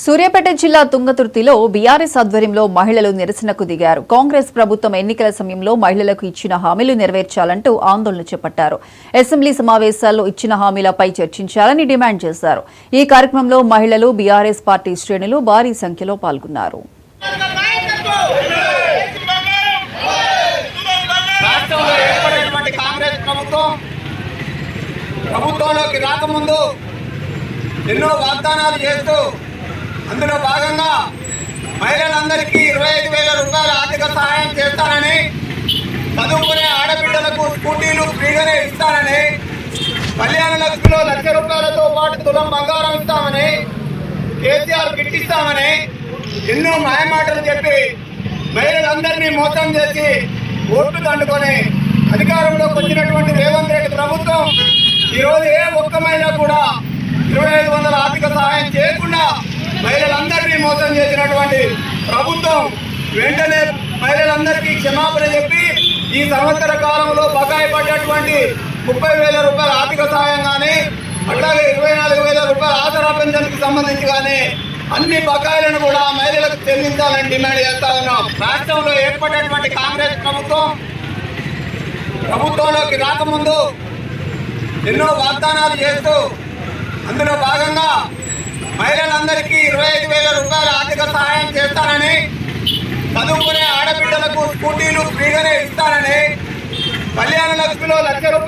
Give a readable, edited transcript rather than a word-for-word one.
సూర్యాపేట జిల్లా తుంగతుర్తిలో బీఆర్ఎస్ ఆధ్వర్యంలో మహిళలు నిరసనకు దిగారు. కాంగ్రెస్ ప్రభుత్వం ఎన్నికల సమయంలో మహిళలకు ఇచ్చిన హామీలు నెరవేర్చాలంటూ ఆందోళన చేపట్టారు. అసెంబ్లీ సమావేశాల్లో ఇచ్చిన హామీలపై చర్చించాలని డిమాండ్ చేశారు. ఈ కార్యక్రమంలో మహిళలు, బీఆర్ఎస్ పార్టీ శ్రేణులు భారీ సంఖ్యలో పాల్గొన్నారు. ప్రభుత్వంలోకి రాకముందు ఎన్నో వాగ్దానాలు చేస్తూ అందులో భాగంగా మహిళలందరికీ 25,000 రూపాయల ఆర్థిక సహాయం చేస్తానని, చదువుకునే ఆడబిడ్డలకు స్కూటీలు ఫ్రీగానే ఇస్తానని, కళ్యాణ లక్ష్మిలో ₹1,00,000 పాటు తులం బంగారం ఇస్తామని, కేసీఆర్ కిట్ ఇస్తామని ఎన్నో మాయమాటలు చెప్పి మహిళలందరినీ మోసం చేసి ఓట్లు దండుకొని అధికారంలోకి వచ్చినటువంటి రేవంత్ రెడ్డి ప్రభుత్వం ఈరోజు ఏ ఒక్క మహిళ కూడా 2,500 ఆర్థిక సహాయం చేయకుండా మహిళలందరినీ మోసం చేసినటువంటి ప్రభుత్వం వెంటనే మహిళలందరికీ క్షమాపణ చెప్పి ఈ సంవత్సర కాలంలో బకాయి పడ్డటువంటి 30,000 రూపాయల ఆర్థిక సహాయం కానీ, అట్లాగే 24,000 రూపాయల ఆసరా పెన్షన్కి సంబంధించి కానీ అన్ని బకాయిలను కూడా మహిళలకు చెల్లించాలని డిమాండ్ చేస్తా ఉన్నాం. రాష్ట్రంలో ఏర్పడినటువంటి కాంగ్రెస్ ప్రభుత్వంలోకి రాకముందు ఎన్నో వాగ్దానాలు చేస్తూ అందులో భాగంగా మహిళలందరికీ 25,000 రూపాయల ఆర్థిక సహాయం చేస్తానని, చదువుకునే ఆడబిడ్డలకు స్కూటీలు ఫ్రీగానే ఇస్తానని, కళ్యాణ లక్ష్మిలో ₹1,00,000